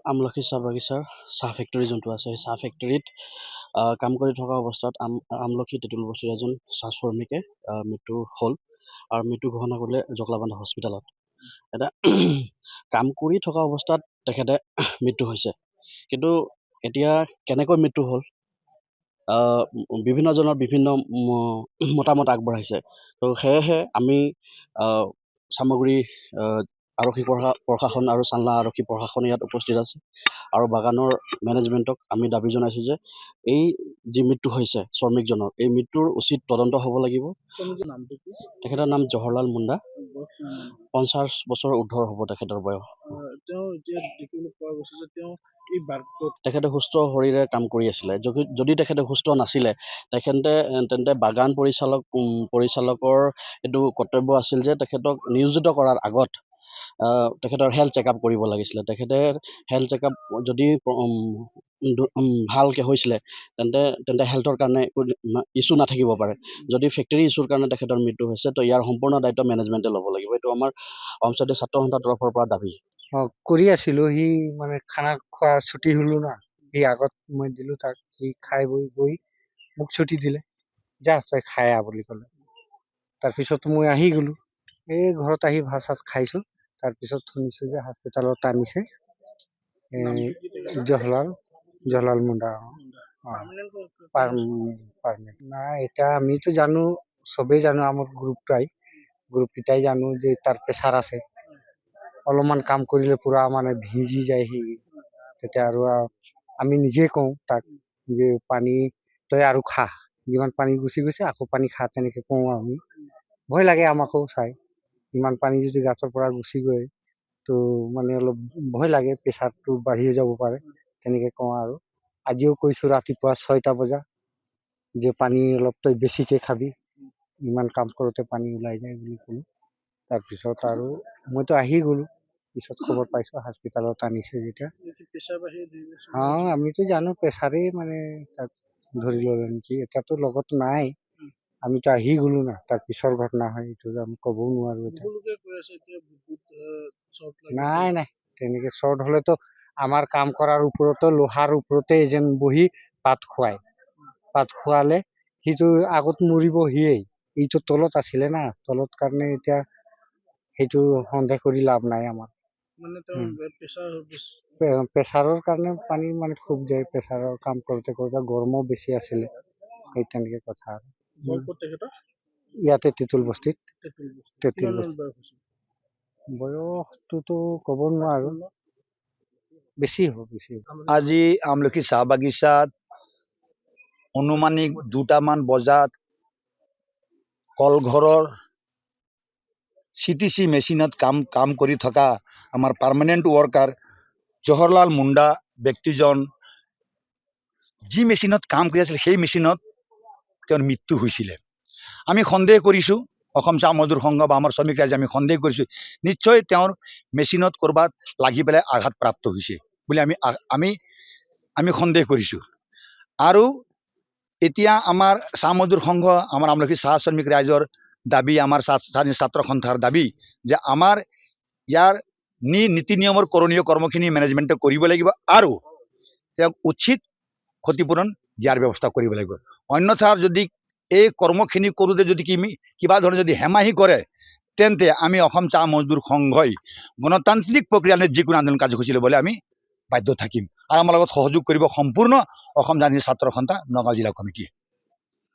আমলখি চাহ বাগিচাৰ চাহ ফেক্টৰী যোনটো আছে, সেই চাহ ফেক্টৰীত কাম কৰি থকা অৱস্থাত আমলখি তেঁতুল বস্তিৰ এজন চাহ শ্ৰমিকে মৃত্যু হ'ল আৰু মৃত্যু ঘোষণা কৰিলে জকলাবান্ধা হস্পিটেলত। এটা কাম কৰি থকা অৱস্থাত তেখেতে মৃত্যু হৈছে, কিন্তু এতিয়া কেনেকৈ মৃত্যু হ'ল বিভিন্নজনৰ বিভিন্ন মতামত আগবঢ়াইছে। তো সেয়েহে আমি সামগ্ৰী আৰক্ষী প্ৰশাসন আৰু চাংলা আৰক্ষী প্ৰশাসন ইয়াত উপস্থিত আছে আৰু বাগানৰ মেনেজমেণ্টক আমি দাবী জনাইছোঁ যে এই যি মৃত্যু হৈছে শ্ৰমিকজনৰ, এই মৃত্যুৰ উচিত তদন্ত হ'ব লাগিব। তেখেতৰ নাম জৱাহৰলাল মুণ্ডা, 50 বছৰৰ ঊৰ্ধৰ হ'ব তেখেতৰ বয়স। তেখেতে সুস্থ শৰীৰে কাম কৰি আছিলে। যদি তেখেতে সুস্থ নাছিলে তেন্তে বাগান পৰিচালকৰ এইটো কৰ্তব্য আছিল যে তেখেতক নিয়োজিত কৰাৰ আগত তেখেতৰ হেল্থ চেকআপ কৰিব লাগিছিলে। তেখেতে হেল্থ চেকআপ যদি ভালকৈ হৈছিলে তেন্তে হেল্থৰ কাৰণে ইছ্যু নাথাকিব পাৰে। যদি ফেক্টৰী ইছ্যুৰ কাৰণে তেখেতৰ মৃত্যু হৈছে, তো ইয়াৰ সম্পূৰ্ণ দায়িত্ব মেনেজমেণ্টে ল'ব লাগিব। এইটো আমাৰ অঞ্চলটোৰ ছাত্ৰ সন্থাৰ তৰফৰ পৰা দাবী। কৰি আছিলোঁ, সি মানে খানা খোৱা ছুটি হ'লো না, সি আগত মই দিলোঁ তাক, সি খাই বৈ মোক ছুটি দিলে, যা তই খাই আহ বুলি ক'লে। তাৰপিছত মই আহি গ'লোঁ, এই ঘৰত আহি ভাত চাত খাইছোঁ। তাৰপিছত শুনিছোঁ যে হস্পিটেলত আনিছে জৱাহৰলাল মুণ্ডা। নাই, এতিয়া আমিতো জানো, চবেই জানো, আমাৰ গ্ৰুপকেইটাই জানো যে তাৰ প্ৰেছাৰ আছে। অলপমান কাম কৰিলে পুৰা মানে ভিজি যায় সি। তেতিয়া আৰু আমি নিজে কওঁ তাক যে পানী তই আৰু খা, যিমান পানী গুচি গৈছে আকৌ পানী খা, তেনেকৈ কওঁ আমি। ভয় লাগে আমাকো চাই, ইমান পানী যদি গাছৰ পৰা গুচি গৈ তো মানে অলপ ভয় লাগে, প্ৰেছাৰটো বাঢ়িও যাব পাৰে, তেনেকৈ কওঁ। আৰু আজিও কৈছোঁ ৰাতিপুৱা 6টা বজা যে পানী অলপ তই বেছিকৈ খাবি, ইমান কাম কৰোঁতে পানী ওলাই যায় বুলি ক'লোঁ। তাৰপিছত আৰু মইতো আহি গ'লোঁ, পিছত খবৰ পাইছোঁ হস্পিটেলত আনিছে যেতিয়া। আমিতো জানো প্ৰেছাৰেই মানে তাক ধৰি ল'লে নেকি, এতিয়াতো লগত নাই, আমিতো আহি গ'লোঁ না। তাৰ পিছৰ ঘটনা হয় এইটো আমি ক'বও নোৱাৰোঁ এতিয়া। নাই, তেনেকৈ শ্বৰ্ট হ'লেতো আমাৰ কাম কৰাৰ ওপৰতো, লোহাৰ ওপৰতে এজন বহি পাত খোৱালে সিটো আগত মৰিব সিয়েই। এইটো তলত আছিলে না, তলত কাৰণে এতিয়া সেইটো সন্দেহ কৰি লাভ নাই আমাৰ। প্ৰেছাৰৰ কাৰণে পানী মানে খুব যায়, প্ৰেছাৰৰ কাম কৰোঁতে গৰমো বেছি আছিলে, সেই তেনেকৈ কথা আৰু। ইয়াতে তেঁতুল বস্তিত। বয়সটোতো ক'ব নোৱাৰোঁ, বেছি হ'ব। আজি আমলখি চাহ বাগিচাত অনুমানিক 2টামান বজাত কলঘৰৰ CTC মেচিনত কাম কৰি থকা আমাৰ পাৰ্মানেণ্ট ৱৰ্কাৰ জৱাহৰলাল মুণ্ডা ব্যক্তিজন যি মেচিনত কাম কৰি আছিল, সেই মেচিনত তেওঁৰ মৃত্যু হৈছিলে। আমি সন্দেহ কৰিছোঁ, অসম চাহ মজদুৰ সংঘ বা আমাৰ শ্ৰমিক ৰাইজে আমি সন্দেহ কৰিছোঁ নিশ্চয় তেওঁৰ মেচিনত ক'ৰবাত লাগি পেলাই আঘাতপ্ৰাপ্ত হৈছে বুলি আমি সন্দেহ কৰিছোঁ। আৰু এতিয়া আমাৰ চাহ মজদুৰ সংঘ, আমাৰ আমলখি চাহ শ্ৰমিক ৰাইজৰ দাবী, আমাৰ ছাত্ৰ সন্থাৰ দাবী যে আমাৰ ইয়াৰ নীতি নিয়মৰ কৰণীয় কৰ্মখিনি মেনেজমেণ্টে কৰিব লাগিব আৰু তেওঁক উচিত ক্ষতিপূৰণ দিয়াৰ ব্যৱস্থা কৰিব লাগিব। অন্যথা যদি এই কৰ্মখিনি কৰোঁতে যদি কিবা ধৰণে যদি হেমাহি কৰে, তেন্তে আমি অসম চাহ মজদুৰ সংঘই গণতান্ত্ৰিক প্ৰক্ৰিয়াৰে যিকোনো আন্দোলন কাৰ্যসূচী ল'বলৈ আমি বাধ্য থাকিম। আৰু আমাৰ লগত সহযোগ কৰিব সম্পূৰ্ণ অসম জাতীয় ছাত্ৰ সন্থা নগাঁও জিলা কমিটিয়ে।